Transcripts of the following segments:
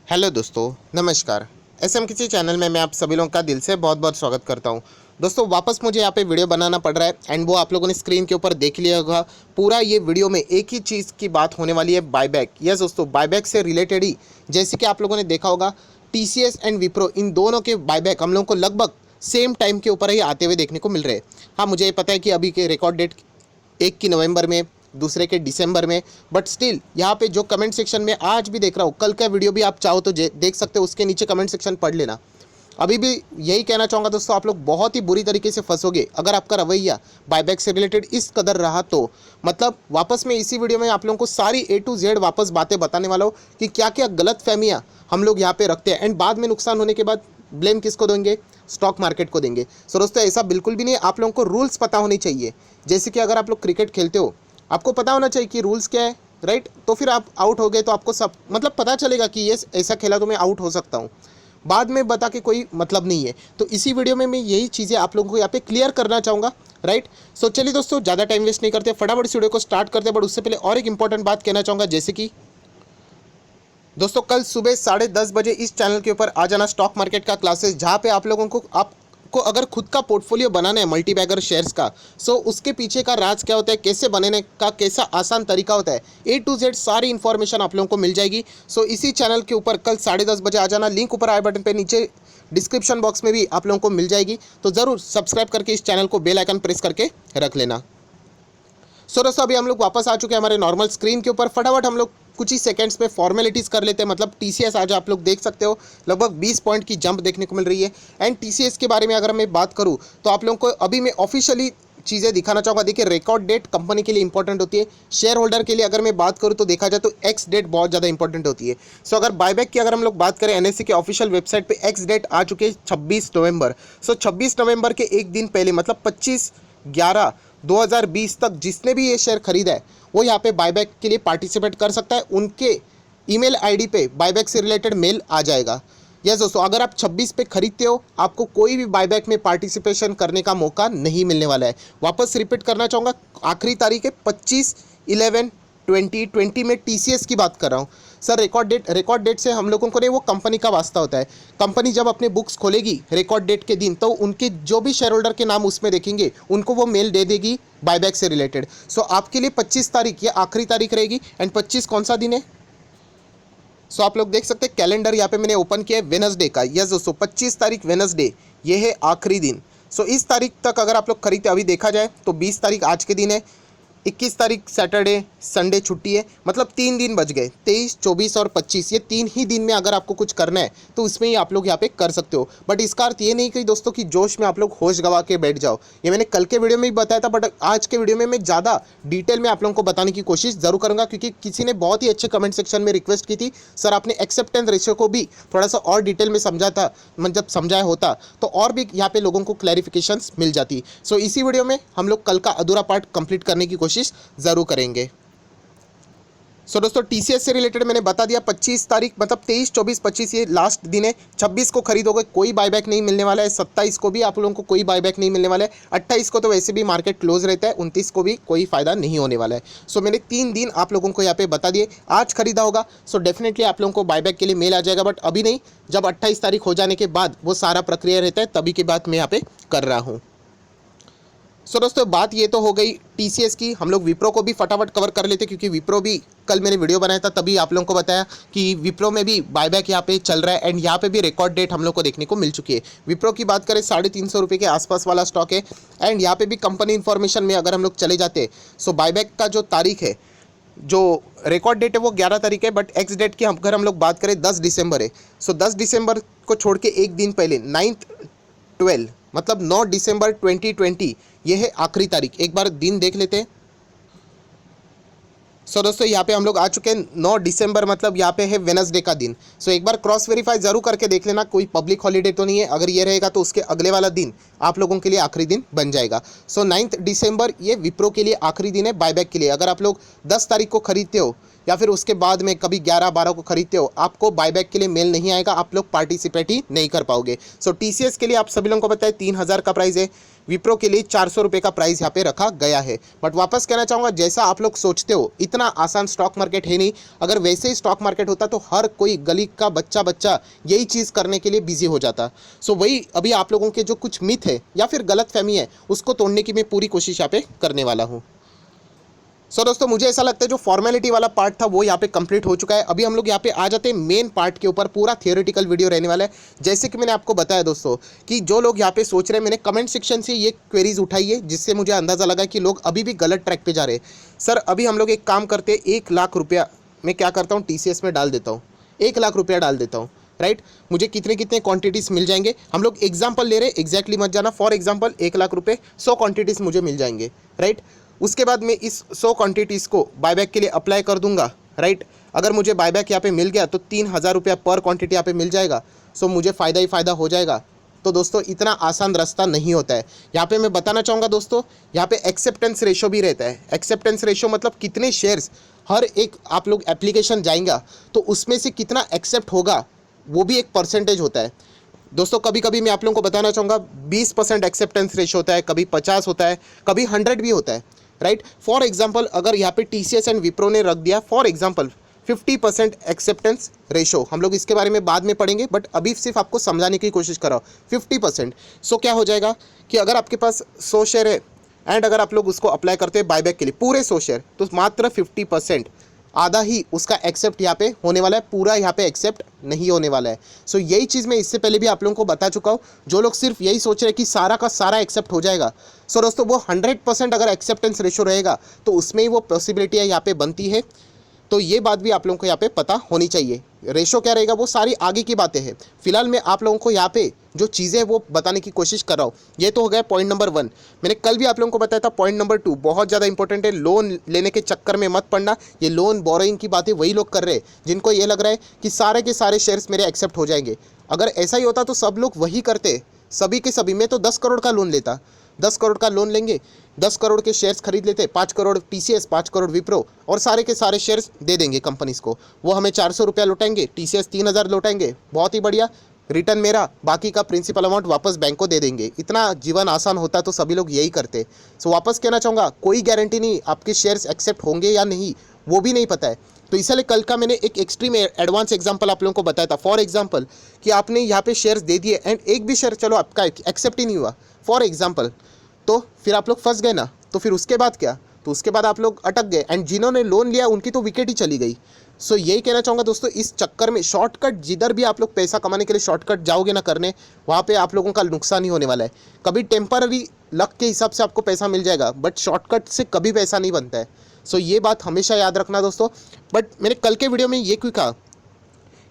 Hello दोस्तों, नमस्कार। SM किसी चैनल में मैं आप सभी लोगों का दिल से बहुत बहुत स्वागत करता हूं। दोस्तों, वापस मुझे यहाँ पे वीडियो बनाना पड़ रहा है एंड वो आप लोगों ने स्क्रीन के ऊपर देख लिया होगा। पूरा ये वीडियो में एक ही चीज़ की बात होने वाली है, बायबैक। यस दोस्तों, बायबैक से रिलेटेड ही जैसे कि आप लोगों ने देखा होगा, टीसीएस एंड विप्रो इन दोनों के बायबैक हम लोगों को लगभग सेम टाइम के ऊपर ही आते हुए देखने को मिल रहे हैं। हाँ, मुझे पता है कि अभी के रिकॉर्ड डेट एक की नवंबर में, दूसरे के दिसंबर में, बट स्टिल यहाँ पे जो कमेंट सेक्शन में आज भी देख रहा हूँ, कल का वीडियो भी आप चाहो तो देख सकते हो, उसके नीचे कमेंट सेक्शन पढ़ लेना। अभी भी यही कहना चाहूँगा दोस्तों, आप लोग बहुत ही बुरी तरीके से फंसोगे अगर आपका रवैया बायबैक से रिलेटेड इस कदर रहा तो। मतलब वापस में इसी वीडियो में आप लोगों को सारी A to Z वापस बातें बताने वाला हूँ कि क्या क्या गलत फहमियाँ हम लोग यहाँ पे रखते हैं एंड बाद में नुकसान होने के बाद ब्लेम किसको देंगे? स्टॉक मार्केट को देंगे। सो दोस्तों, ऐसा बिल्कुल भी नहीं। आप लोगों को रूल्स पता होने चाहिए। जैसे कि अगर आप लोग क्रिकेट खेलते हो, आपको पता होना चाहिए कि रूल्स क्या है, राइट? तो फिर आप आउट हो गए तो आपको सब मतलब पता चलेगा कि ये ऐसा खेला तो मैं आउट हो सकता हूँ। बाद में बता के कोई मतलब नहीं है। तो इसी वीडियो में मैं यही चीज़ें आप लोगों को यहाँ पे क्लियर करना चाहूँगा, राइट? सो चलिए दोस्तों, ज़्यादा टाइम वेस्ट नहीं करते, फटाफट इस वीडियो को स्टार्ट करते हैं। बट उससे पहले और एक इंपॉर्टेंट बात कहना चाहूँगा, जैसे कि दोस्तों कल सुबह 10:30 बजे इस चैनल के ऊपर आ जाना स्टॉक मार्केट का क्लासेस, जहाँ पे आप लोगों को आपको अगर खुद का पोर्टफोलियो बनाना है मल्टी बैगर शेयर्स का, सो उसके पीछे का राज क्या होता है, कैसे बनाने का कैसा आसान तरीका होता है, A to Z सारी इन्फॉर्मेशन आप लोगों को मिल जाएगी। सो इसी चैनल के ऊपर कल 10:30 बजे आ जाना। लिंक ऊपर आई बटन पे, नीचे डिस्क्रिप्शन बॉक्स में भी आप लोगों को मिल जाएगी। तो ज़रूर सब्सक्राइब करके इस चैनल को बेल आइकन प्रेस करके रख लेना। सो दोस्तों, अभी हम लोग वापस आ चुके हैं हमारे नॉर्मल स्क्रीन के ऊपर। फटाफट हम लोग कुछ ही सेकंड्स में फॉर्मेलिटीज़ कर लेते हैं। मतलब टीसीएस आज आप लोग देख सकते हो लगभग 20 पॉइंट की जंप देखने को मिल रही है। एंड टीसीएस के बारे में अगर मैं बात करूँ तो आप लोगों को अभी मैं ऑफिशियली चीज़ें दिखाना चाहूँगा। देखिए, रिकॉर्ड डेट कंपनी के लिए इंपॉर्टेंट होती है। शेयर होल्डर के लिए अगर मैं बात करूँ तो देखा जाए तो एक्स डेट बहुत ज़्यादा इंपॉर्टेंट होती है। सो अगर बायबैक की अगर हम लोग बात करें, एनएससी के ऑफिशियल वेबसाइट पे एक्स डेट आ चुके हैं 26 नवंबर। सो 26 नवंबर के एक दिन पहले मतलब 25/11/2020 तक जिसने भी ये शेयर खरीदा है वो यहाँ पे बायबैक के लिए पार्टिसिपेट कर सकता है। उनके ईमेल आईडी पे बायबैक से रिलेटेड मेल आ जाएगा। यस दोस्तों, अगर आप 26 पे खरीदते हो, आपको कोई भी बायबैक में पार्टिसिपेशन करने का मौका नहीं मिलने वाला है। वापस रिपीट करना चाहूँगा, आखिरी तारीख है 25/11/2020 में। टीसीएस की बात कर रहा हूँ सर। रिकॉर्ड डेट से हम लोगों को नहीं, वो कंपनी का वास्ता होता है। कंपनी जब अपने बुक्स खोलेगी रिकॉर्ड डेट के दिन, तो उनके जो भी शेयर होल्डर के नाम उसमें देखेंगे उनको वो मेल दे देगी बायबैक से रिलेटेड। सो आपके लिए 25 तारीख ये आखिरी तारीख रहेगी। एंड 25 कौन सा दिन है? सो आप लोग देख सकते हैं कैलेंडर यहाँ पे मैंने ओपन किया है वेनसडे का। यस दोस्तों, 25 तारीख वेनसडे ये है आखिरी दिन। सो इस तारीख तक अगर आप लोग खरीदते, अभी देखा जाए तो 20 तारीख आज के दिन है, 21 तारीख सैटरडे संडे छुट्टी है, मतलब 3 दिन बच गए, 23, 24 और 25। ये 3 ही दिन में अगर आपको कुछ करना है तो उसमें ही आप लोग यहाँ पे कर सकते हो। बट इसका अर्थ ये नहीं कि दोस्तों कि जोश में आप लोग होश गवा के बैठ जाओ। ये मैंने कल के वीडियो में भी बताया था, बट आज के वीडियो में मैं ज़्यादा डिटेल में आप लोगों को बताने की कोशिश ज़रूर करूँगा, क्योंकि किसी ने बहुत ही अच्छे कमेंट सेक्शन में रिक्वेस्ट की थी, सर आपने एक्सेप्टेंस रेशियो को भी थोड़ा सा और डिटेल में समझा था, मतलब समझाया होता तो और भी यहाँ पे लोगों को क्लैरिफिकेशंस मिल जाती। सो इसी वीडियो में हम लोग कल का अधूरा पार्ट कंप्लीट करने की कोशिश ज़रूर करेंगे। सो दोस्तों, टीसीएस से रिलेटेड मैंने बता दिया, 25 तारीख मतलब 23, 24, 25 ये लास्ट दिन है। 26 को खरीदोगे कोई बायबैक नहीं मिलने वाला है। 27 को भी आप लोगों को कोई बायबैक नहीं मिलने वाला है। 28 को तो वैसे भी मार्केट क्लोज रहता है। 29 को भी कोई फ़ायदा नहीं होने वाला है। सो मैंने 3 दिन आप लोगों को यहाँ पे बता दिए। आज खरीदा होगा सो डेफिनेटली आप लोगों को बायबैक के लिए मेल आ जाएगा, बट अभी नहीं, जब 28 तारीख हो जाने के बाद वो सारा प्रक्रिया रहता है, तभी की बात मैं यहाँ पे कर रहा हूँ। सो दोस्तों, बात ये तो हो गई टीसीएस की। हम लोग विप्रो को भी फटाफट कवर कर लेते, क्योंकि विप्रो भी कल मैंने वीडियो बनाया था, तभी आप लोगों को बताया कि विप्रो में भी बायबैक यहाँ पे चल रहा है। एंड यहाँ पे भी रिकॉर्ड डेट हम लोग को देखने को मिल चुकी है। विप्रो की बात करें, 350 रुपये के आसपास वाला स्टॉक है। एंड यहाँ पे भी कंपनी इन्फॉर्मेशन में अगर हम लोग चले जाते हैं, सो बायबैक का जो तारीख है, जो रिकॉर्ड डेट है वो 11 तारीख है, बट एक्स डेट की अगर हम लोग बात करें 10 दिसंबर है। सो 10 दिसंबर को छोड़ के एक दिन पहले 9/12 मतलब 9 दिसंबर 2020 ये है आखिरी तारीख। एक बार दिन देख लेते हैं। सो दोस्तों, यहाँ पे हम लोग आ चुके हैं 9 दिसंबर, मतलब यहाँ पे है वेनसडे का दिन। सो एक बार क्रॉस वेरीफाई जरूर करके देख लेना, कोई पब्लिक हॉलीडे तो नहीं है। अगर ये रहेगा तो उसके अगले वाला दिन आप लोगों के लिए आखिरी दिन बन जाएगा। सो 9 दिसंबर ये विप्रो के लिए आखिरी दिन है बायबैक के लिए। अगर आप लोग 10 तारीख को खरीदते हो या फिर उसके बाद में कभी 11-12 को खरीदते हो, आपको बायबैक के लिए मेल नहीं आएगा, आप लोग पार्टिसिपेट ही नहीं कर पाओगे। सो टीसीएस के लिए आप सभी लोगों को पता है 3000 का प्राइस है, विप्रो के लिए 400 रुपये का प्राइस यहाँ पे रखा गया है। बट वापस कहना चाहूँगा, जैसा आप लोग सोचते हो इतना आसान स्टॉक मार्केट है नहीं। अगर वैसे ही स्टॉक मार्केट होता तो हर कोई गली का बच्चा यही चीज़ करने के लिए बिजी हो जाता। सो वही अभी आप लोगों के जो कुछ मिथ है या फिर गलतफहमी है उसको तोड़ने की मैं पूरी कोशिश यहाँ पे करने वाला हूँ। सो दोस्तों, मुझे ऐसा लगता है जो फॉर्मेलिटी वाला पार्ट था वो यहाँ पे कंप्लीट हो चुका है। अभी हम लोग यहाँ पे आ जाते हैं मेन पार्ट के ऊपर। पूरा थियोरेटिकल वीडियो रहने वाला है। जैसे कि मैंने आपको बताया दोस्तों कि जो लोग यहाँ पे सोच रहे हैं, मैंने कमेंट सेक्शन से ये क्वेरीज उठाई है जिससे मुझे अंदाज़ा लगा कि लोग अभी भी गलत ट्रैक पे जा रहे हैं। सर अभी हम लोग एक काम करते हैं, 1 लाख रुपया मैं क्या करता हूँ टीसीएस में डाल देता हूँ, 1 लाख रुपया डाल देता हूँ, राइट। मुझे कितने कितने क्वांटिटीज़ मिल जाएंगे, हम लोग एग्जांपल ले रहे हैं, एग्जैक्टली मत जाना। फॉर एग्जांपल 1 लाख रुपये 100 क्वांटिटीज़ मुझे मिल जाएंगे, राइट। उसके बाद मैं इस 100 क्वांटिटीज़ को बायबैक के लिए अप्लाई कर दूंगा, राइट। अगर मुझे बायबैक यहाँ पे मिल गया तो 3000 रुपया पर क्वांटिटी यहाँ पे मिल जाएगा। सो मुझे फ़ायदा ही फ़ायदा हो जाएगा। तो दोस्तों इतना आसान रास्ता नहीं होता है। यहाँ पे मैं बताना चाहूँगा दोस्तों, यहाँ पे एक्सेप्टेंस रेशो भी रहता है। एक्सेप्टेंस रेशो मतलब कितने शेयर्स हर एक आप लोग एप्लीकेशन जाएंगा तो उसमें से कितना एक्सेप्ट होगा, वो भी एक परसेंटेज होता है दोस्तों। कभी कभी मैं आप लोगों को बताना चाहूँगा 20% एक्सेप्टेंस रेशो होता है, कभी 50 होता है, कभी 100 भी होता है, राइट। फॉर एग्जाम्पल अगर यहाँ पे टीसीएस एंड विप्रो ने रख दिया फॉर एग्जाम्पल 50% एक्सेप्टेंस रेशो, हम लोग इसके बारे में बाद में पढ़ेंगे बट अभी सिर्फ आपको समझाने की कोशिश कर रहा हूँ 50%। सो क्या हो जाएगा कि अगर आपके पास 100 शेयर है एंड अगर आप लोग उसको अप्लाई करते हैं बायबैक के लिए पूरे 100 शेयर, तो मात्र 50%, आधा ही उसका एक्सेप्ट यहाँ पे होने वाला है, पूरा यहाँ पे एक्सेप्ट नहीं होने वाला है। सो यही चीज़ मैं इससे पहले भी आप लोगों को बता चुका हूँ। जो लोग सिर्फ यही सोच रहे हैं कि सारा का सारा एक्सेप्ट हो जाएगा, सो दोस्तों वो 100% अगर एक्सेप्टेंस रेशो रहेगा तो उसमें ही वो पॉसिबिलिटी यहाँ पे बनती है। तो ये बात भी आप लोगों को यहाँ पे पता होनी चाहिए। रेशो क्या रहेगा वो सारी आगे की बातें हैं। फिलहाल मैं आप लोगों को यहाँ पे जो चीज़ें हैं वो बताने की कोशिश कर रहा हूँ। ये तो हो गया पॉइंट नंबर 1। मैंने कल भी आप लोगों को बताया था पॉइंट नंबर 2 बहुत ज़्यादा इंपॉर्टेंट है। लोन लेने के चक्कर में मत पड़ना। ये लोन बोरोइंग की बातें वही लोग कर रहे हैं जिनको ये लग रहा है कि सारे के सारे शेयर्स मेरे एक्सेप्ट हो जाएंगे। अगर ऐसा ही होता तो सब लोग वही करते, सभी के सभी। मैं तो 10 करोड़ का लोन लेता, 10 करोड़ का लोन लेंगे, 10 करोड़ के शेयर्स खरीद लेते, 5 करोड़ टीसीएस, 5 करोड़ विप्रो और सारे के सारे शेयर्स दे देंगे कंपनीज को। वो हमें 400 रुपया लौटाएंगे, टीसीएस 3000 लौटाएंगे, बहुत ही बढ़िया। रिटर्न मेरा, बाकी का प्रिंसिपल अमाउंट वापस बैंक को दे देंगे। इतना जीवन आसान होता तो सभी लोग यही करते। सो वापस कहना चाहूँगा, कोई गारंटी नहीं आपके शेयर्स एक्सेप्ट होंगे या नहीं, वो भी नहीं पता है। तो इसलिए कल का मैंने एक एक्सट्रीम एडवांस एग्जांपल आप लोगों को बताया था। फॉर एग्जांपल कि आपने यहाँ पे शेयर्स दे दिए एंड एक भी शेयर चलो आपका एक्सेप्ट ही नहीं हुआ फॉर एग्जांपल, तो फिर आप लोग फंस गए ना। तो फिर उसके बाद क्या, तो उसके बाद आप लोग अटक गए एंड जिन्होंने लोन लिया उनकी तो विकेट ही चली गई। सो यही कहना चाहूँगा दोस्तों, इस चक्कर में शॉर्टकट, जिधर भी आप लोग पैसा कमाने के लिए शॉर्टकट जाओगे ना करने, वहाँ पे आप लोगों का नुकसान ही होने वाला है। कभी टेम्पररी लक के हिसाब से आपको पैसा मिल जाएगा बट शॉर्टकट से कभी पैसा नहीं बनता है। सो ये बात हमेशा याद रखना दोस्तों। बट मैंने कल के वीडियो में ये क्यों कहा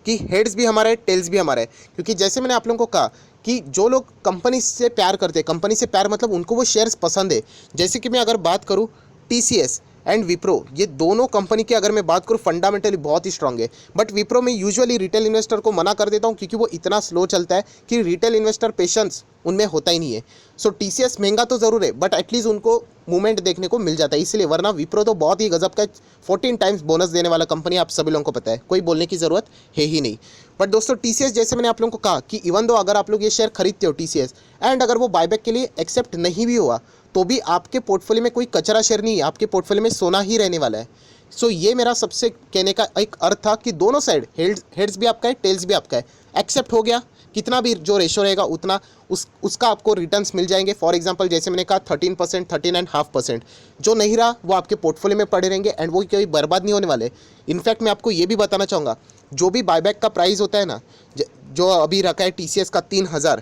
कि हेड्स भी हमारा है, टेल्स भी हमारा है, क्योंकि जैसे मैंने आप लोगों को कहा कि जो लोग कंपनी से प्यार करते हैं, कंपनी से प्यार मतलब उनको वो शेयर्स पसंद है। जैसे कि मैं अगर बात करूँ टीसीएस एंड विप्रो, ये दोनों कंपनी की अगर मैं बात करूँ फंडामेंटली बहुत ही स्ट्रांग है। बट विप्रो में यूजुअली रिटेल इन्वेस्टर को मना कर देता हूँ क्योंकि वो इतना स्लो चलता है कि रिटेल इन्वेस्टर पेशेंस उनमें होता ही नहीं है। सो टीसीएस महंगा तो ज़रूर है बट एटलीस्ट उनको मूवमेंट देखने को मिल जाता है इसलिए, वरना विप्रो तो बहुत ही गजब का 14 टाइम्स बोनस देने वाला कंपनी, आप सभी लोगों को पता है, कोई बोलने की ज़रूरत है ही नहीं। बट दोस्तों टीसीएस, जैसे मैंने आप लोगों को कहा कि इवन दो अगर आप लोग ये शेयर खरीदते हो टीसीएस एंड अगर वो बायबैक के लिए एक्सेप्ट नहीं भी हुआ तो भी आपके पोर्टफोलियो में कोई कचरा शेयर नहीं है, आपके पोर्टफोलियो में सोना ही रहने वाला है। सो ये मेरा सबसे कहने का एक अर्थ था कि दोनों साइड हेड्स भी आपका है, टेल्स भी आपका है। एक्सेप्ट हो गया, कितना भी जो रेशो रहेगा उतना उसका आपको रिटर्न्स मिल जाएंगे। फॉर एग्जांपल जैसे मैंने कहा 13%, 13.5%। जो नहीं रहा वो आपके पोर्टफोलियो में पड़े रहेंगे एंड वो कोई बर्बाद नहीं होने वाले। इनफैक्ट मैं आपको ये भी बताना चाहूँगा, जो भी बायबैक का प्राइस होता है ना, जो अभी रखा है टीसीएस का 3000,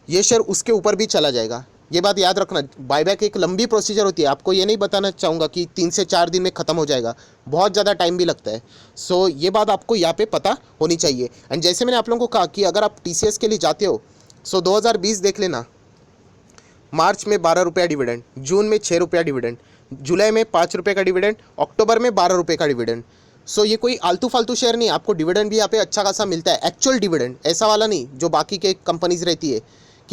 ये शेयर उसके ऊपर भी चला जाएगा। ये बात याद रखना, बायबैक एक लंबी प्रोसीजर होती है। आपको ये नहीं बताना चाहूँगा कि 3 से 4 दिन में ख़त्म हो जाएगा, बहुत ज़्यादा टाइम भी लगता है। सो ये बात आपको यहाँ पे पता होनी चाहिए। एंड जैसे मैंने आप लोगों को कहा कि अगर आप टीसीएस के लिए जाते हो, सो 2020 देख लेना, मार्च में 12 रुपया डिविडेंड, जून में 6 रुपया डिविडेंड, जुलाई में 5 रुपये का डिविडेंड, अक्टूबर में 12 रुपये का डिविडेंड। सो ये कोई आलतू फालतू शेयर नहीं, आपको डिविडेंड भी यहाँ पे अच्छा खासा मिलता है, एक्चुअल डिविडेंड, ऐसा वाला नहीं जो बाकी के कंपनीज रहती है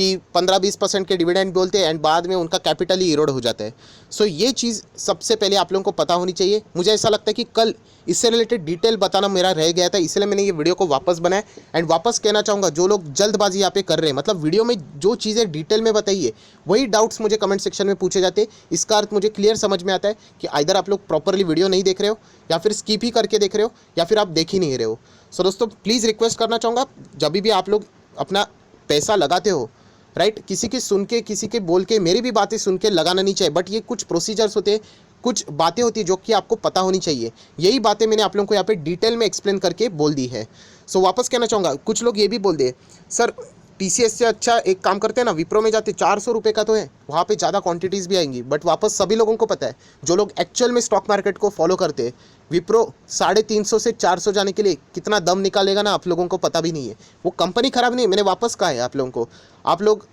कि 15-20% के डिविडेंड बोलते हैं एंड बाद में उनका कैपिटल ही इरोड हो जाता है। सो ये चीज़ सबसे पहले आप लोगों को पता होनी चाहिए। मुझे ऐसा लगता है कि कल इससे रिलेटेड डिटेल बताना मेरा रह गया था, इसलिए मैंने ये वीडियो को वापस बनाया। एंड वापस कहना चाहूँगा, जो लोग जल्दबाजी यहाँ पे कर रहे हैं, मतलब वीडियो में जो चीज़ें डिटेल में बताइए वही डाउट्स मुझे कमेंट सेक्शन में पूछे जाते हैं। इसका अर्थ मुझे क्लियर समझ में आता है कि आइदर आप लोग प्रॉपरली वीडियो नहीं देख रहे हो, या फिर स्किप ही करके देख रहे हो, या फिर आप देख ही नहीं रहे हो। सो दोस्तों प्लीज़ रिक्वेस्ट करना चाहूँगा, जब भी आप लोग अपना पैसा लगाते हो, राइट, किसी की सुन के, किसी के बोल के, मेरी भी बातें सुन के लगाना नहीं चाहिए। बट ये कुछ प्रोसीजर्स होते हैं, कुछ बातें होती है जो कि आपको पता होनी चाहिए। यही बातें मैंने आप लोगों को यहाँ पे डिटेल में एक्सप्लेन करके बोल दी है। सो वापस कहना चाहूँगा, कुछ लोग ये भी बोल दे सर TCS से अच्छा एक काम करते हैं ना, विप्रो में जाते, 400 रुपये का तो है, वहाँ पे ज़्यादा क्वांटिटीज़ भी आएंगी। बट वापस सभी लोगों को पता है, जो लोग एक्चुअल में स्टॉक मार्केट को फॉलो करते हैं, विप्रो 350 से 400 जाने के लिए कितना दम निकालेगा ना, आप लोगों को पता भी नहीं है। वो कंपनी ख़राब नहीं है, मैंने वापस कहा है आप लोगों को। आप लोग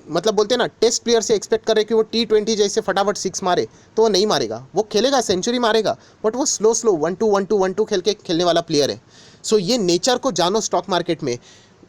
मतलब बोलते हैं ना, टेस्ट प्लेयर से एक्सपेक्ट कर रहे कि वो T20 जैसे फटाफट 6 मारे, तो वो नहीं मारेगा। वो खेलेगा, सेंचुरी मारेगा, बट वो स्लो 1-2 खेल के खेलने वाला प्लेयर है। सो ये नेचर को जानो स्टॉक मार्केट में।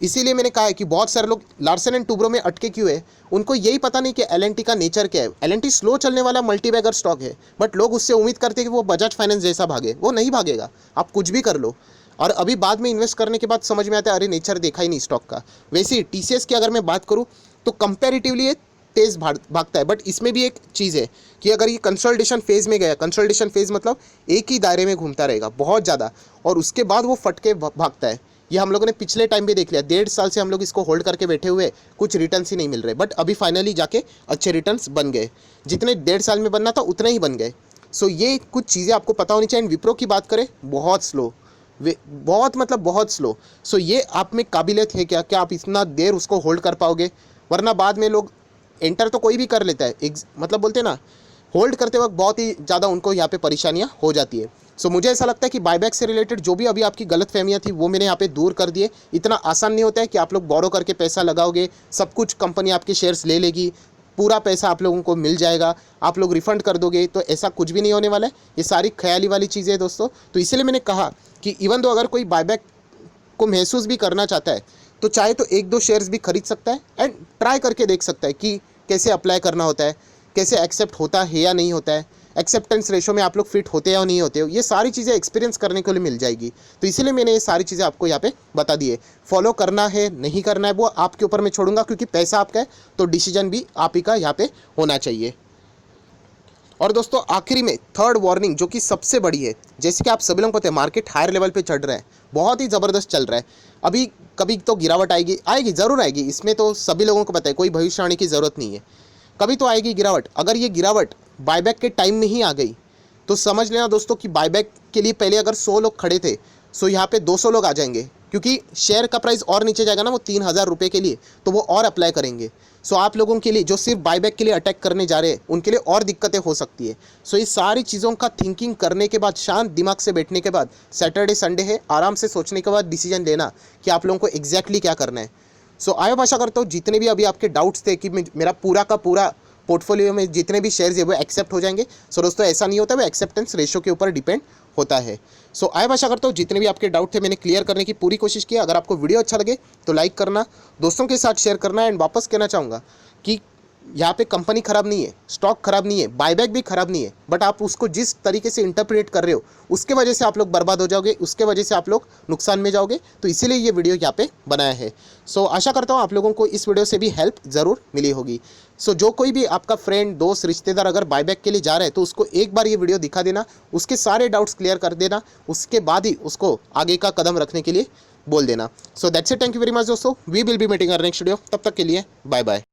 इसीलिए मैंने कहा है कि बहुत सारे लोग लार्सन एंड टूब्रो में अटके क्यों है, उनको यही पता नहीं कि L&T का नेचर क्या है। L&T स्लो चलने वाला मल्टीबैगर स्टॉक है, बट लोग उससे उम्मीद करते हैं कि वो बजाज फाइनेंस जैसा भागे। वो नहीं भागेगा, आप कुछ भी कर लो। और अभी बाद में इन्वेस्ट करने के बाद समझ में आता है, अरे नेचर देखा ही नहीं स्टॉक का। वैसे ही TCS की अगर मैं बात करूँ तो कंपैरेटिवली ये तेज़ भागता है। बट इसमें भी एक चीज़ है कि अगर ये कंसोलिडेशन फेज़ में गया, कंसोलिडेशन फेज़ मतलब एक ही दायरे में घूमता रहेगा बहुत ज़्यादा, और उसके बाद वो फट के भागता है। ये हम लोगों ने पिछले टाइम भी देख लिया, 1.5 साल से हम लोग इसको होल्ड करके बैठे हुए, कुछ रिटर्न्स ही नहीं मिल रहे। बट अभी फाइनली जाके अच्छे रिटर्न्स बन गए, जितने 1.5 साल में बनना था उतने ही बन गए। सो ये कुछ चीज़ें आपको पता होनी चाहिए। विप्रो की बात करें, बहुत स्लो, बहुत मतलब बहुत स्लो। सो ये आप में काबिलियत है क्या, क्या आप इतना देर उसको होल्ड कर पाओगे? वरना बाद में लोग एंटर तो कोई भी कर लेता है, मतलब बोलते हैं ना, होल्ड करते वक्त बहुत ही ज़्यादा उनको यहाँ पे परेशानियाँ हो जाती है। सो मुझे ऐसा लगता है कि बायबैक से रिलेटेड जो भी अभी आपकी गलतफहमियाँ थी वो मैंने यहाँ पे दूर कर दिए। इतना आसान नहीं होता है कि आप लोग बोरो करके पैसा लगाओगे, सब कुछ कंपनी आपके शेयर्स ले लेगी, पूरा पैसा आप लोगों को मिल जाएगा, आप लोग रिफ़ंड कर दोगे, तो ऐसा कुछ भी नहीं होने वाला है। ये सारी ख्याली वाली चीज़ें हैं दोस्तों। तो इसलिए मैंने कहा कि इवन दो अगर कोई बायबैक को महसूस भी करना चाहता है, तो चाहे तो 1-2 शेयर्स भी खरीद सकता है एंड ट्राई करके देख सकता है कि कैसे अप्लाई करना होता है, कैसे एक्सेप्ट होता है या नहीं होता है, एक्सेप्टेंस रेशो में आप लोग फिट होते हैं या नहीं होते हो। ये सारी चीज़ें एक्सपीरियंस करने के लिए मिल जाएगी। तो इसीलिए मैंने ये सारी चीज़ें आपको यहाँ पे बता दी है। फॉलो करना है नहीं करना है वो आपके ऊपर मैं छोड़ूंगा, क्योंकि पैसा आपका है, तो डिसीजन भी आप ही का यहाँ पे होना चाहिए। और दोस्तों आखिरी में थर्ड वार्निंग जो कि सबसे बड़ी है, जैसे कि आप सभी लोगों को पता है मार्केट हायर लेवल पे चढ़ रहा है, बहुत ही ज़बरदस्त चल रहा है। अभी कभी तो गिरावट आएगी ज़रूर आएगी, इसमें तो सभी लोगों को पता है, कोई भविष्यवाणी की ज़रूरत नहीं है। कभी तो आएगी गिरावट। अगर ये गिरावट बायबैक के टाइम में ही आ गई तो समझ लेना दोस्तों कि बायबैक के लिए पहले अगर 100 लोग खड़े थे, सो यहाँ पे 200 लोग आ जाएंगे, क्योंकि शेयर का प्राइस और नीचे जाएगा ना वो 3000 रुपये के लिए, तो वो और अप्लाई करेंगे। सो आप लोगों के लिए जो सिर्फ बायबैक के लिए अटैक करने जा रहे हैं उनके लिए और दिक्कतें हो सकती है। सो ये सारी चीज़ों का थिंकिंग करने के बाद, शांत दिमाग से बैठने के बाद, सैटरडे संडे है, आराम से सोचने के बाद डिसीजन लेना कि आप लोगों को एग्जैक्टली क्या करना है। सो आशा करता हूँ जितने भी अभी आपके डाउट्स थे कि मेरा पूरा का पूरा पोर्टफोलियो में जितने भी शेयर्स है वो एक्सेप्ट हो जाएंगे। सो दोस्तों ऐसा नहीं होता, वो एक्सेप्टेंस रेशो के ऊपर डिपेंड होता है। सो आशा करता हूँ जितने भी आपके डाउट थे मैंने क्लियर करने की पूरी कोशिश की। अगर आपको वीडियो अच्छा लगे तो लाइक करना, दोस्तों के साथ शेयर करना। एंड वापस कहना चाहूँगा कि यहाँ पे कंपनी ख़राब नहीं है, स्टॉक ख़राब नहीं है, बायबैक भी ख़राब नहीं है, बट आप उसको जिस तरीके से इंटरप्रेट कर रहे हो उसके वजह से आप लोग बर्बाद हो जाओगे, उसके वजह से आप लोग नुकसान में जाओगे। तो इसीलिए ये वीडियो यहाँ पे बनाया है। सो आशा करता हूँ आप लोगों को इस वीडियो से भी हेल्प ज़रूर मिली होगी। सो जो कोई भी आपका फ्रेंड, दोस्त, रिश्तेदार अगर बायबैक के लिए जा रहा है तो उसको एक बार ये वीडियो दिखा देना, उसके सारे डाउट्स क्लियर कर देना, उसके बाद ही उसको आगे का कदम रखने के लिए बोल देना। So that's it, thank you very much दोस्तों, we will be meeting our next video. तब तक के लिए बाय बाय।